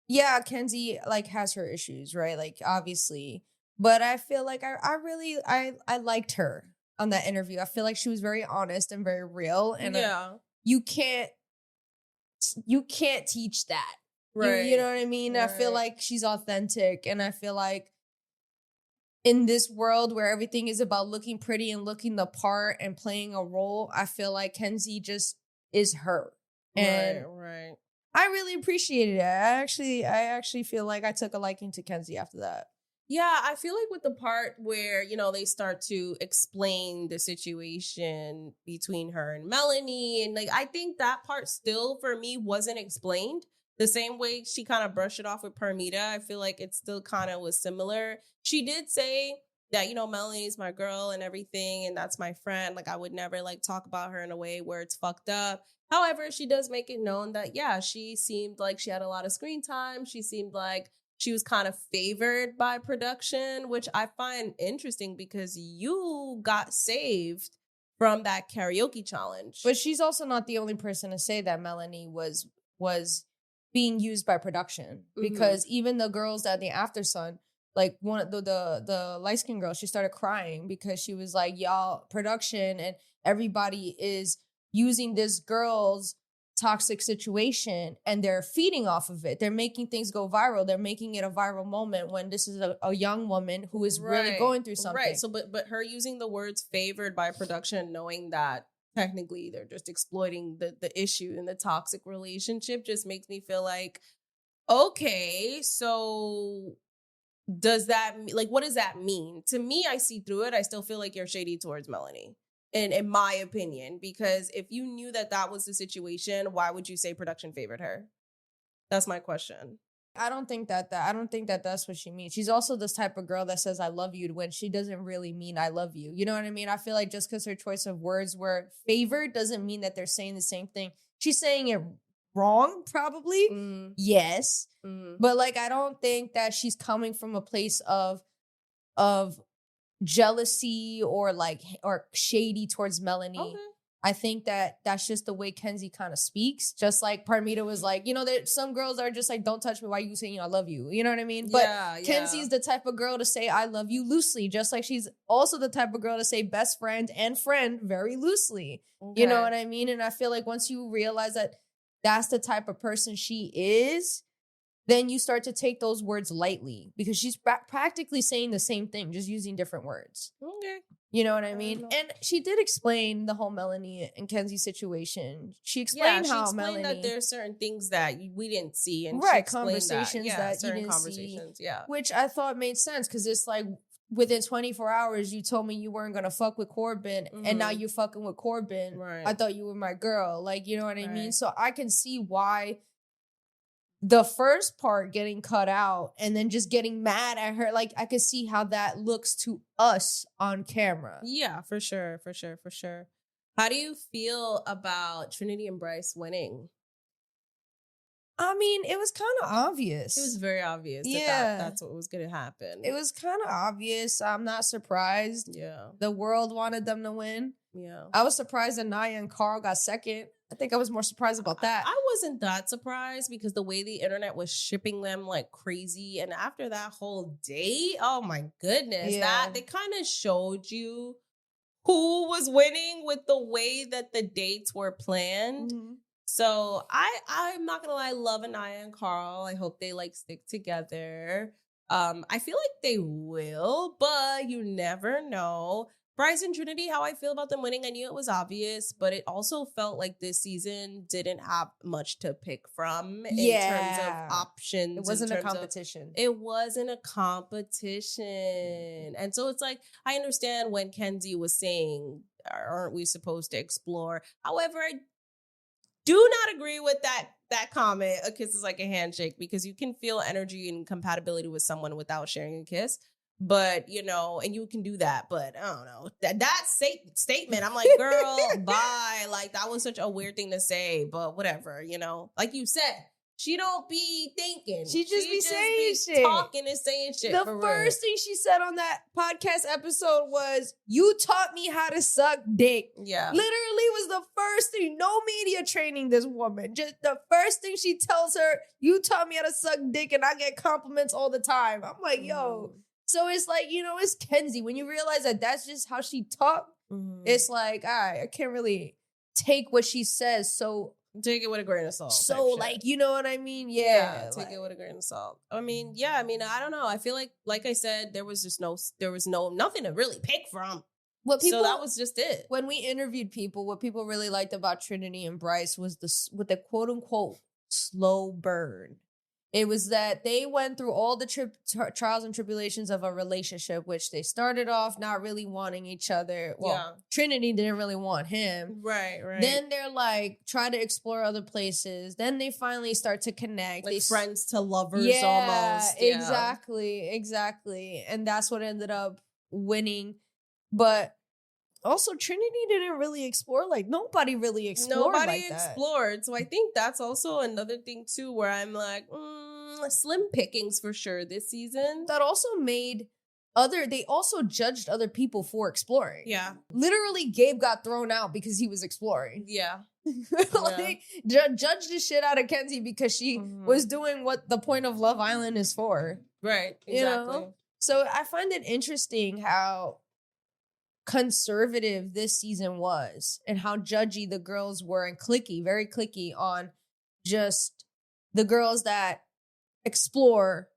S2: yeah, Kenzie like has her issues, right? Like obviously, but I feel like I really liked her on that interview. I feel like she was very honest and very real, and you can't teach that. Right. You know what I mean? Right. I feel like she's authentic, and I feel like in this world where everything is about looking pretty and looking the part and playing a role, I feel like Kenzie just is her. And
S1: right.
S2: I really appreciated it. I actually feel like I took a liking to Kenzie after that.
S1: Yeah, I feel like with the part where, you know, they start to explain the situation between her and Melanie, and like I think that part still for me wasn't explained. The same way she kind of brushed it off with Parmita, I feel like it still kind of was similar. She did say that, you know, Melanie's my girl and everything, and that's my friend. Like, I would never, like, talk about her in a way where it's fucked up. However, she does make it known that, yeah, she seemed like she had a lot of screen time. She seemed like she was kind of favored by production, which I find interesting because you got saved from that karaoke challenge.
S2: But she's also not the only person to say that Melanie was being used by production, because even the girls at the After Sun, like one of the light-skinned girl, she started crying because she was like, y'all, production and everybody is using this girl's toxic situation and they're feeding off of it. They're making things go viral. They're making it a viral moment when this is a young woman who is really going through something.
S1: Right. So, but her using the words favored by production, knowing that technically they're just exploiting the issue in the toxic relationship, just makes me feel like, okay, so does that, like, what does that mean? To me, I see through it. I still feel like you're shady towards Melanie, in my opinion, because if you knew that that was the situation, why would you say production favored her? That's my question.
S2: I don't think that that's what she means. She's also this type of girl that says I love you when she doesn't really mean I love you. You know what I mean? I feel like just because her choice of words were favored doesn't mean that they're saying the same thing. She's saying it wrong, probably. Yes. But like, I don't think that she's coming from a place of jealousy or shady towards Melanie. Okay. I think that that's just the way Kenzie kind of speaks. Just like Parmita was like, you know, that some girls are just like, don't touch me. Why are you saying I love you? You know what I mean? But Kenzie's the type of girl to say I love you loosely, just like she's also the type of girl to say best friend and friend very loosely. Okay. You know what I mean? And I feel like once you realize that that's the type of person she is, then you start to take those words lightly, because she's practically saying the same thing, just using different words.
S1: Okay.
S2: You know what I mean? And she did explain the whole Melanie and Kenzie situation. She explained how Melanie,
S1: that there are certain things that we didn't see, and
S2: conversations that you didn't see, which I thought made sense, because it's like within 24 hours you told me you weren't gonna fuck with Corbin, and now you're fucking with Corbin. Right. I thought you were my girl, like, you know what I mean? So I can see why the first part getting cut out and then just getting mad at her, like, I could see how that looks to us on camera.
S1: Yeah, for sure. How do you feel about Trinity and Bryce winning?
S2: I mean, it was kind of obvious.
S1: It was very obvious that that's what was going to happen.
S2: It was kind of obvious. I'm not surprised.
S1: Yeah.
S2: The world wanted them to win.
S1: Yeah.
S2: I was surprised that Naya and Carl got second. I think I was more surprised about that.
S1: I wasn't that surprised, because the way the internet was shipping them like crazy. And after that whole date, oh my goodness, that they kind of showed you who was winning with the way that the dates were planned. So I'm not gonna lie, love Anaya and Carl. I hope they like stick together. I feel like they will, but you never know. Bryce and Trinity, how I feel about them winning, I knew it was obvious, but it also felt like this season didn't have much to pick from in terms of options.
S2: It wasn't a competition.
S1: It wasn't a competition. And so it's like, I understand when Kenzie was saying, aren't we supposed to explore? However, I do not agree with that comment, a kiss is like a handshake, because you can feel energy and compatibility with someone without sharing a kiss. But, you know, and you can do that. But I don't know. That statement, I'm like, girl, bye. Like, that was such a weird thing to say. But whatever, you know. Like you said, she don't be thinking.
S2: She just be saying shit.
S1: Talking and saying shit.
S2: The first thing she said on that podcast episode was, "You taught me how to suck dick."
S1: Yeah.
S2: Literally was the first thing. No media training this woman. Just the first thing she tells her, "You taught me how to suck dick," and I get compliments all the time. I'm like, yo. So it's like, it's Kenzie. When you realize that that's just how she talked, it's like, all right, I can't really take what she says. So
S1: take it with a grain of salt.
S2: So, like, you know what I mean? Yeah.
S1: Take it with a grain of salt. I mean, I don't know. I feel like I said, there was nothing to really pick from. So that was just it.
S2: When we interviewed people, what people really liked about Trinity and Bryce was the quote unquote slow burn. It was that they went through all the trials and tribulations of a relationship, which they started off not really wanting each other. Well, Trinity didn't really want him.
S1: Right.
S2: Then they're like, try to explore other places. Then they finally start to connect.
S1: Like friends to lovers almost.
S2: Yeah, exactly. And that's what ended up winning. But also, Trinity didn't really explore. Like, nobody really explored
S1: explored. So I think that's also another thing, too, where I'm like, slim pickings for sure this season.
S2: That also they also judged other people for exploring.
S1: Yeah.
S2: Literally, Gabe got thrown out because he was exploring.
S1: Yeah.
S2: Judged the shit out of Kenzie because she was doing what the point of Love Island is for.
S1: Right. Exactly.
S2: So I find it interesting how conservative this season was and how judgy the girls were and very cliquey on just the girls that explore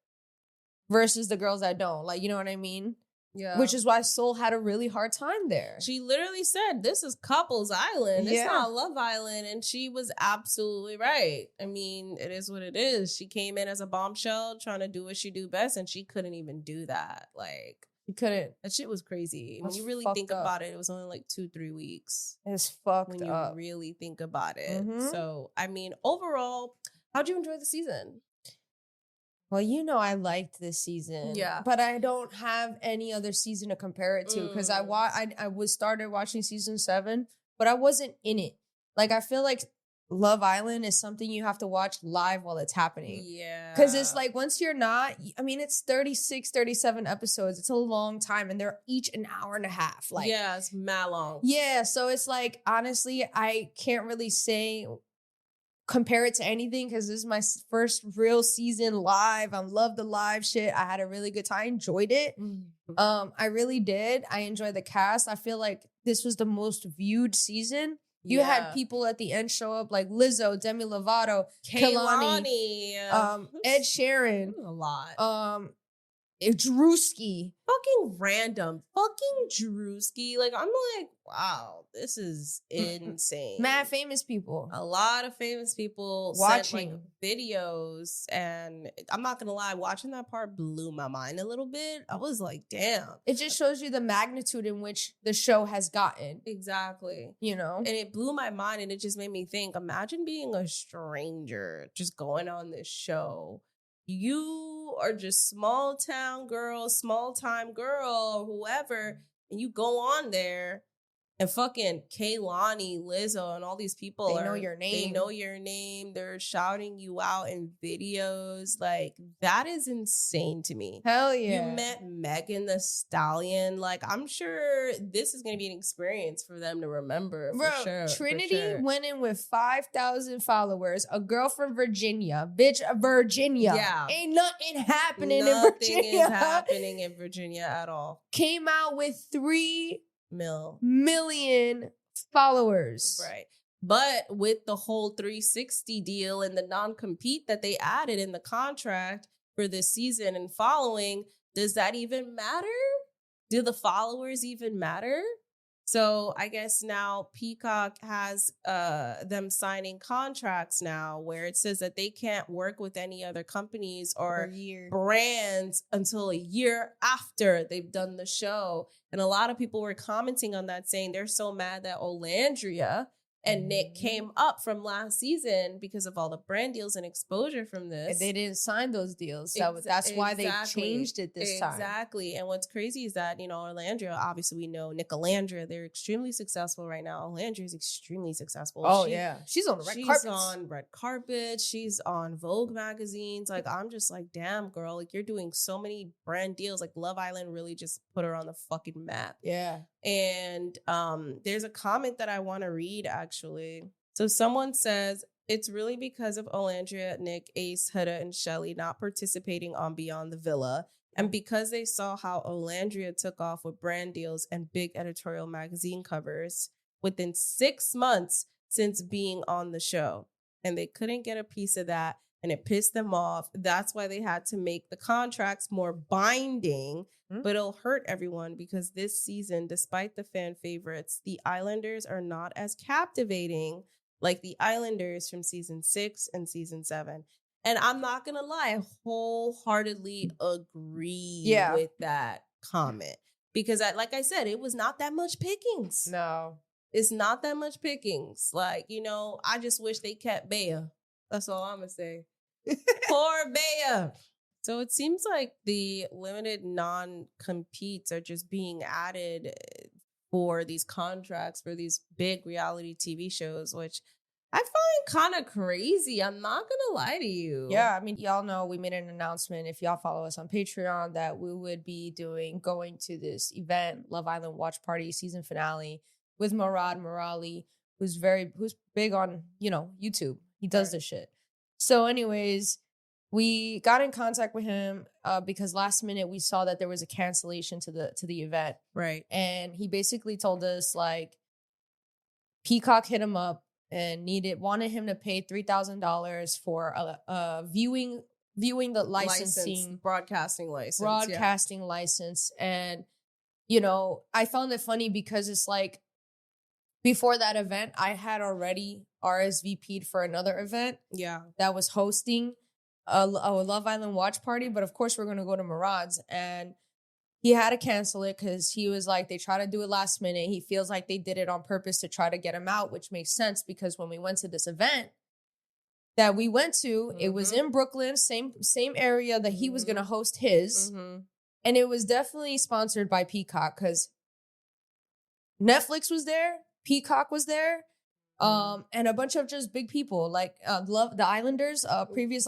S2: versus the girls that don't. Like, you know what I mean?
S1: Yeah.
S2: Which is why Soul had a really hard time there.
S1: She literally said, this is Couples Island. It's not Love Island. And she was absolutely right. I mean, it is what it is. She came in as a bombshell trying to do what she do best, and she couldn't even do that. Like,
S2: you couldn't.
S1: That shit was crazy. When you really think about it, it was only like 2-3 weeks.
S2: It's fucked
S1: when
S2: up.
S1: you really think about it. So, I mean, overall, how'd you enjoy the season?
S2: Well, I liked this season.
S1: Yeah.
S2: But I don't have any other season to compare it to because I started watching season 7, but I wasn't in it. Like, I feel like Love Island is something you have to watch live while it's happening.
S1: Yeah.
S2: Because it's like, once you're not, I mean, it's 36, 37 episodes. It's a long time, and they're each an hour and a half. Like,
S1: yeah, it's mad long.
S2: Yeah, so it's like, honestly, I can't really compare it to anything because this is my first real season live. I love the live shit. I had a really good time. I enjoyed it. I really did. I enjoyed the cast. I feel like this was the most viewed season. You had people at the end show up like Lizzo, Demi Lovato, Kehlani, Ed Sheeran.
S1: A lot.
S2: Drewski.
S1: Fucking random. Fucking Drewski. Like, I'm like, wow, this is insane.
S2: Mad famous people.
S1: A lot of famous people
S2: watching
S1: sent, like, videos. And I'm not going to lie, watching that part blew my mind a little bit. I was like, damn.
S2: It just shows you the magnitude in which the show has gotten.
S1: Exactly.
S2: And
S1: it blew my mind, and it just made me think, imagine being a stranger just going on this show. You are just small time girl, or whoever, and you go on there and fucking Kehlani, Lizzo, and all these people
S2: know your name.
S1: They know your name. They're shouting you out in videos. Like, that is insane to me.
S2: Hell yeah.
S1: You met Megan Thee Stallion. Like, I'm sure this is going to be an experience for them to remember.
S2: Bro,
S1: for sure.
S2: Trinity went in with 5,000 followers. A girl from Virginia. Bitch, Virginia.
S1: Yeah.
S2: Ain't nothing happening in Virginia.
S1: Nothing is happening in Virginia at all.
S2: Came out with 3
S1: million
S2: followers.
S1: Right. But with the whole 360 deal and the non-compete that they added in the contract for this season and following, does that even matter? Do the followers even matter? So I guess now Peacock has them signing contracts now where it says that they can't work with any other companies or brands until a year after they've done the show. And a lot of people were commenting on that saying they're so mad that Olandria And Nick came up from last season because of all the brand deals and exposure from this.
S2: And they didn't sign those deals. So that's why they changed it this time.
S1: Exactly. And what's crazy is that, Orlandria, obviously we know Nicolandria, they're extremely successful right now. Orlandria is extremely successful.
S2: Oh, yeah. She's on the red carpet.
S1: She's on red carpets. She's on Vogue magazines. Like, I'm just like, damn, girl. Like, you're doing so many brand deals. Like, Love Island really just put her on the fucking map.
S2: Yeah.
S1: And there's a comment that I want to read, actually. So someone says, it's really because of Orlandria, Nick, Ace, Huda, and Shelly not participating on Beyond the Villa. And because they saw how Orlandria took off with brand deals and big editorial magazine covers within 6 months since being on the show. And they couldn't get a piece of that. And it pissed them off. That's why they had to make the contracts more binding. But it'll hurt everyone because this season, despite the fan favorites, the Islanders are not as captivating like the Islanders from season 6 and season 7. And I'm not going to lie, I wholeheartedly agree with that comment. Because like I said, it was not that much pickings.
S2: No.
S1: It's not that much pickings. Like, I just wish they kept Bea. That's all I'm going to say. Poor Bea. So it seems like the limited non-competes are just being added for these contracts for these big reality TV shows, which I find kind of crazy. I'm not going to lie to you.
S2: Yeah, I mean, y'all know we made an announcement, if y'all follow us on Patreon, that we would be going to this event, Love Island Watch Party season finale with Murad Murali, who's big on, YouTube. He does this shit. So anyways, we got in contact with him because last minute we saw that there was a cancellation to the event.
S1: Right.
S2: And he basically told us, like, Peacock hit him up and wanted him to pay $3,000 for viewing the licensing.
S1: Broadcasting
S2: license. And, I found it funny because it's like, before that event, I had already RSVP'd for another event.
S1: Yeah.
S2: That was hosting a Love Island watch party, but of course we're going to go to Murad's, and he had to cancel it because he was like, they try to do it last minute. He feels like they did it on purpose to try to get him out, which makes sense because when we went to this event that we went to, it was in Brooklyn, same area that he was going to host his. And it was definitely sponsored by Peacock because Netflix was there, Peacock was there, and a bunch of just big people like the Islanders, previous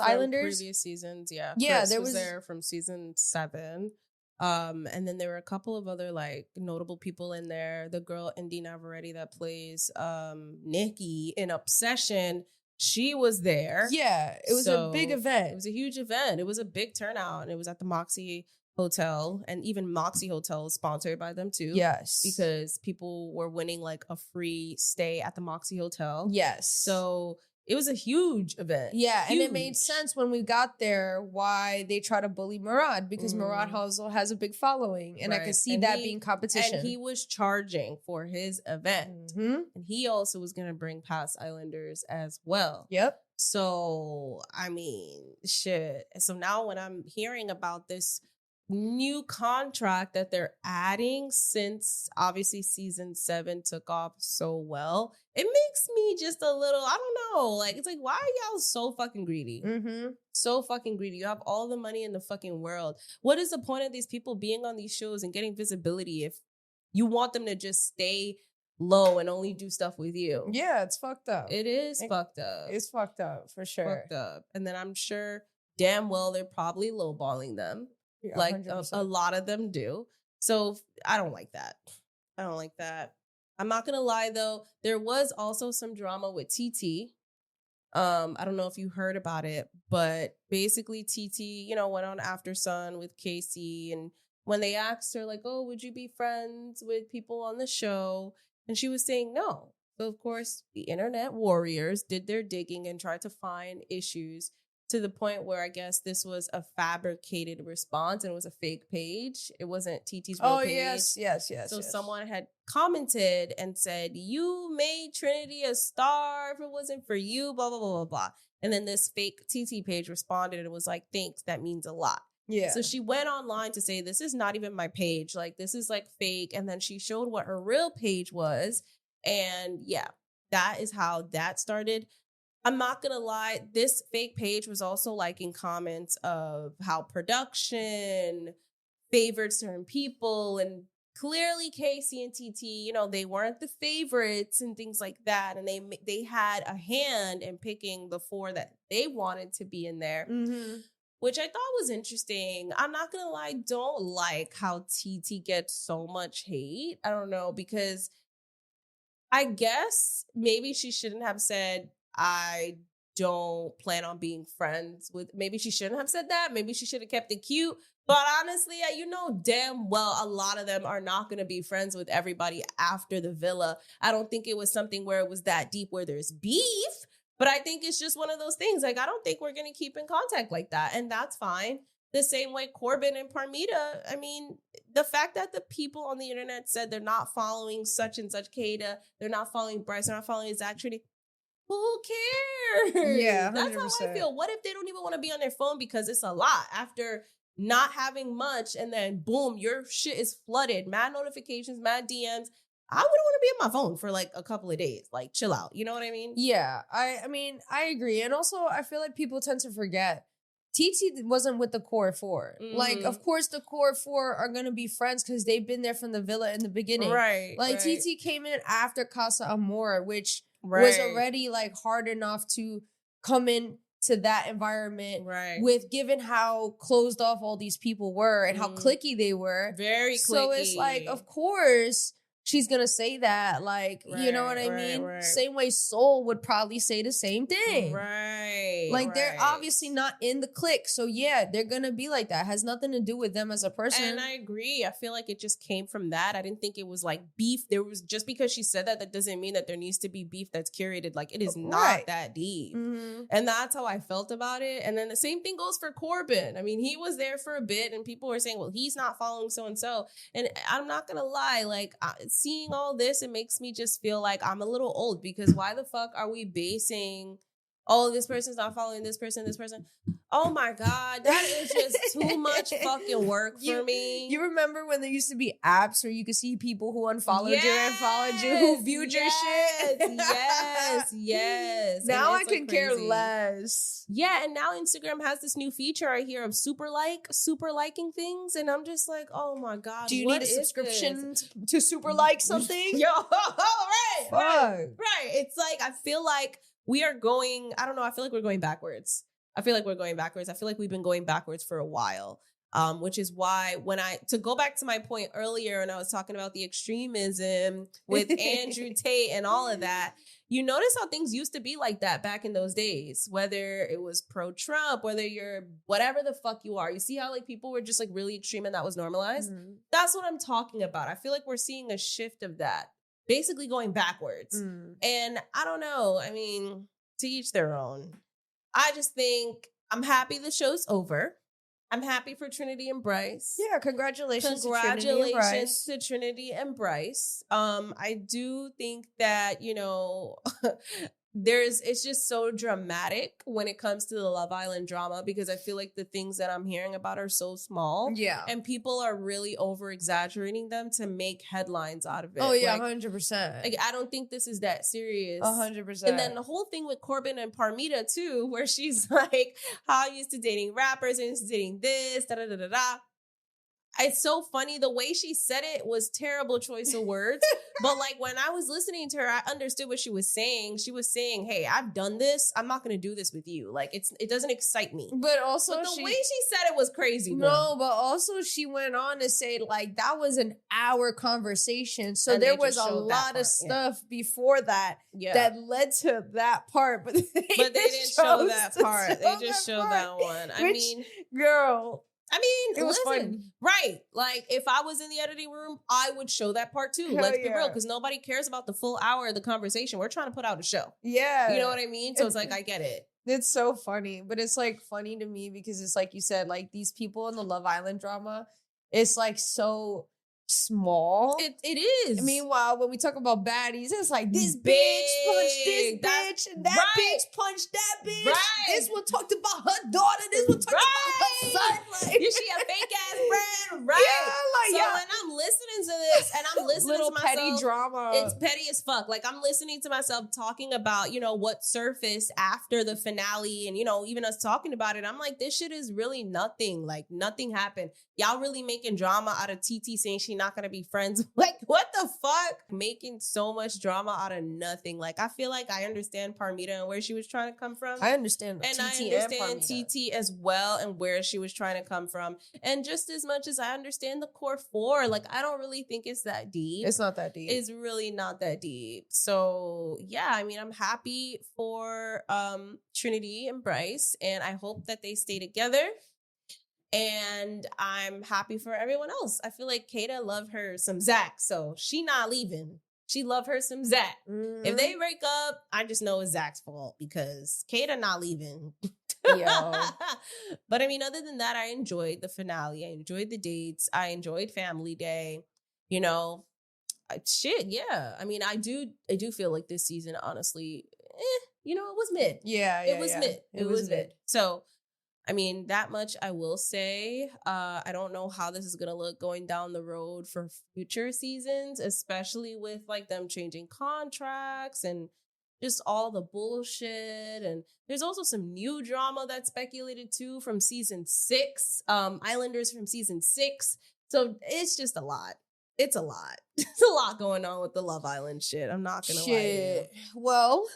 S1: seasons. Yeah,
S2: yeah.
S1: Chris was there from season 7, and then there were a couple of other like notable people in there. The girl Indy Navarrete that plays Nikki in Obsession, she was there.
S2: Yeah, it was a big event.
S1: It was a huge event. It was a big turnout, and it was at the Moxie Hotel, and even Moxie Hotel is sponsored by them too.
S2: Yes,
S1: because people were winning like a free stay at the Moxie Hotel.
S2: Yes,
S1: so it was a huge event.
S2: Yeah, huge. And it made sense when we got there why they try to bully Murad, because Murad also has a big following, and I could see that being competition.
S1: And he was charging for his event, and he also was going to bring past Islanders as well.
S2: Yep.
S1: So I mean, shit. So now when I'm hearing about this new contract that they're adding, since obviously season 7 took off so well, it makes me just a little, I don't know, like, it's like, why are y'all so fucking greedy? So fucking greedy. You have all the money in the fucking world. What is the point of these people being on these shows and getting visibility if you want them to just stay low and only do stuff with you?
S2: Yeah, it's fucked up.
S1: It is fucked up.
S2: It's fucked up for sure.
S1: Fucked up. And then I'm sure damn well they're probably lowballing them.
S2: Yeah,
S1: like a lot of them do. So I don't like that. I'm not going to lie, though. There was also some drama with TT. I don't know if you heard about it, but basically TT, went on After Sun with Casey. And when they asked her, like, oh, would you be friends with people on the show? And she was saying no. So, of course, the internet warriors did their digging and tried to find issues, to the point where I guess this was a fabricated response and it was a fake page. It wasn't TT's real page.
S2: Yes. So
S1: someone had commented and said, you made Trinity a star if it wasn't for you, blah, blah, blah, blah, blah. And then this fake TT page responded and was like, thanks, that means a lot.
S2: Yeah.
S1: So she went online to say, this is not even my page. Like, this is like fake. And then she showed what her real page was. And yeah. that is how that started. I'm not going to lie. This fake page was also liking comments of how production favored certain people, and clearly Casey and TT, you know, they weren't the favorites and things like that. And they had a hand in picking the 4 that they wanted to be in there, which I thought was interesting. I'm not going to lie. Don't like how TT gets so much hate. I don't know, because I guess maybe she shouldn't have said, I don't plan on being friends with. Maybe she shouldn't have said that. Maybe she should have kept it cute. But honestly, you know damn well a lot of them are not going to be friends with everybody after the villa. I don't think it was something where it was that deep where there's beef. But I think it's just one of those things. Like, I don't think we're going to keep in contact like that. And that's fine. The same way Corbin and Parmita, I mean, the fact that the people on the internet said they're not following such and such Kayda, they're not following Bryce, they're not following Zach Trinity. Who cares? Yeah, 100%. That's how I feel. What if they don't even want to be on their phone because it's a lot after not having much, and then boom, your shit is flooded, mad notifications, mad DMs. I wouldn't want to be on my phone for like a couple of days. Like, chill out. You know what I mean?
S2: Yeah, I mean, I agree. And also, I feel like people tend to forget TT wasn't with the core 4. Like, of course, the core 4 are going to be friends because they've been there from the villa in the beginning.
S1: Right.
S2: Like, TT came in after Casa Amor, which was already like hard enough to come in to that environment with, given how closed off all these people were and how cliquey they were.
S1: Very cliquey.
S2: So it's like, of course, she's gonna say that. Like, you know what I mean? Same way Soul would probably say the same thing. Like, they're obviously not in the clique. So yeah, they're gonna be like that. It has nothing to do with them as a person.
S1: And I agree. I feel like it just came from that. I didn't think it was like beef. There was, just because she said that, that doesn't mean that there needs to be beef that's curated. Like, it is not that deep. And that's how I felt about it. And then the same thing goes for Corbin. I mean, he was there for a bit and people were saying, well, he's not following so-and-so. And I'm not gonna lie, like, seeing all this, it makes me just feel like I'm a little old, because why the fuck are we basing, oh, this person's not following this person. Oh my God, that is just too much fucking work for me.
S2: You remember when there used to be apps where you could see people who unfollowed you and followed you, who viewed your shit?
S1: Yes.
S2: Now I can care less.
S1: Yeah, and now Instagram has this new feature I hear of super liking things, and I'm just like, oh my God.
S2: Do you need a subscription to super like something?
S1: Yo, right. It's like, I feel like we are going, I don't know, I feel like we're going backwards. I feel like we've been going backwards for a while, which is why to go back to my point earlier, and I was talking about the extremism with Andrew Tate and all of that, you notice how things used to be like that back in those days, whether it was pro-Trump, whether you're whatever the fuck you are. You see how like people were just like really extreme and that was normalized? That's what I'm talking about. I feel like we're seeing a shift of that, basically going backwards. And I don't know. I mean, to each their own. I just think I'm happy the show's over. I'm happy for Trinity and Bryce.
S2: Yeah, congratulations
S1: to Trinity and Bryce. I do think that, you know, it's just so dramatic when it comes to the Love Island drama, because I feel like the things that I'm hearing about are so small. Yeah. And people are really over exaggerating them to make headlines out of it.
S2: Oh, yeah, 100%.
S1: Like, I don't think this is that serious.
S2: 100%.
S1: And then the whole thing with Corbin and Parmita, too, where she's like, how I'm used to dating rappers and used to dating this, da-da-da-da-da. It's so funny. The way she said it was terrible choice of words. But like when I was listening to her, I understood what she was saying. She was saying, hey, I've done this. I'm not going to do this with you. Like it doesn't excite me.
S2: But also
S1: the way she said it was crazy.
S2: No, but also she went on to say like that was an hour conversation. So there was a lot of stuff before that that led to that part. But they
S1: didn't show that part. They just showed that one. I mean,
S2: girl.
S1: I mean,
S2: it was fun.
S1: Right. Like, if I was in the editing room, I would show that part too. Let's be real, because nobody cares about the full hour of the conversation. We're trying to put out a show. Yeah. You know what I mean? So it's like, I get it.
S2: It's so funny. But it's like funny to me because it's like you said, like these people in the Love Island drama, it's like so small.
S1: It is.
S2: Meanwhile, when we talk about baddies, it's like this bitch punched this bitch and that bitch punched that bitch. Right. This one talked about her daughter. This one talked about her son. Like,
S1: is she a fake ass friend? Right.
S2: Yeah, like,
S1: so when I'm listening to this and I'm listening
S2: little
S1: to myself,
S2: petty drama.
S1: It's petty as fuck. Like, I'm listening to myself talking about, you know, what surfaced after the finale and, you know, even us talking about it. I'm like, this shit is really nothing. Like, nothing happened. Y'all really making drama out of TT saying she not going to be friends. Like, what the fuck? Making so much drama out of nothing. Like, I feel like I understand Parmita and where she was trying to come from.
S2: I understand
S1: and
S2: TT
S1: I understand
S2: and
S1: TT as well and where she was trying to come from. And just as much as I understand the core four, like, I don't really think it's that deep.
S2: It's not that deep.
S1: It's really not that deep. So yeah, I mean, I'm happy for Trinity and Bryce, and I hope that they stay together. And I'm happy for everyone else. I feel like Kayda love her some Zach, so she not leaving. She love her some Zach. Mm-hmm. If they break up, I just know it's Zach's fault because Kayda not leaving.
S2: Yo.
S1: But I mean, other than that, I enjoyed the finale. I enjoyed the dates. I enjoyed Family Day. You know, shit, yeah. I mean, I do feel like this season, honestly, you know, it was mid.
S2: Yeah,
S1: it was mid. It was mid. So, I mean, that much I will say. I don't know how this is going to look going down the road for future seasons, especially with like them changing contracts and just all the bullshit. And there's also some new drama that's speculated too from season 6, Islanders from season 6. So it's just a lot. It's a lot. It's a lot going on with the Love Island shit. I'm not going to lie to you.
S2: Well,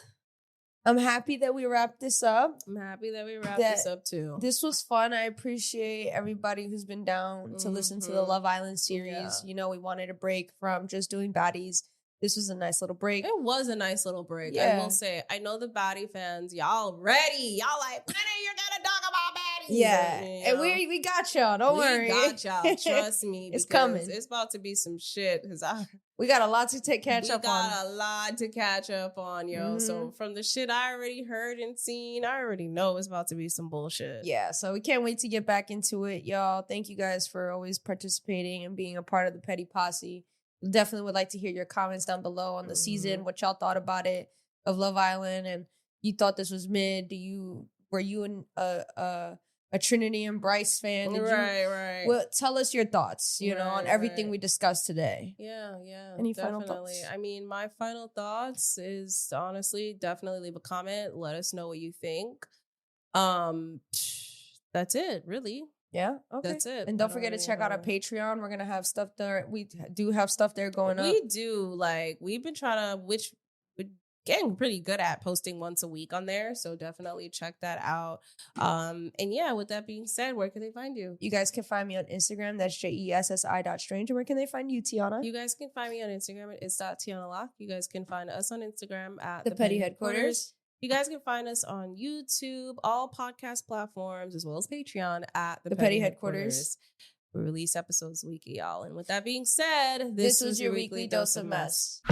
S2: I'm happy that we wrapped this up.
S1: I'm happy that we wrapped this up too.
S2: This was fun. I appreciate everybody who's been down to listen to the Love Island series. Yeah. You know, we wanted a break from just doing baddies. This was a nice little break.
S1: It was a nice little break. Yeah. I will say, I know the baddie fans, y'all ready. Y'all like, when are you going to talk about baddies?
S2: Yeah. And we got y'all. Don't worry.
S1: We got y'all. Trust me.
S2: It's coming.
S1: It's about to be some shit.
S2: We got a lot to catch up on.
S1: We got a lot to catch up on, yo. Mm-hmm. So from the shit I already heard and seen, I already know it's about to be some bullshit.
S2: Yeah. So we can't wait to get back into it, y'all. Thank you guys for always participating and being a part of the Petty Posse. Definitely would like to hear your comments down below on the season, what y'all thought about it, of Love Island, and you thought this was mid. Were you a Trinity and Bryce fan?
S1: Right.
S2: Well, tell us your thoughts, you know, on everything we discussed today.
S1: Yeah.
S2: Any final thoughts?
S1: I mean, my final thoughts is honestly, definitely leave a comment. Let us know what you think. That's it, really.
S2: Yeah, okay.
S1: That's it.
S2: And don't forget to check out our Patreon. We're gonna have stuff there. We do have stuff there going up.
S1: We do. Like, we've been trying to, which we're getting pretty good at posting once a week on there. So definitely check that out. And yeah, with that being said, where can they find you?
S2: You guys can find me on Instagram. That's JESSI.strange. And where can they find you, Tiana?
S1: You guys can find me on Instagram at it's.TianaLocke. You guys can find us on Instagram at
S2: The Petty Headquarters.
S1: You guys can find us on YouTube, all podcast platforms, as well as Patreon at
S2: The Petty Headquarters.
S1: We release episodes weekly, y'all. And with that being said,
S2: this was your weekly dose of mess.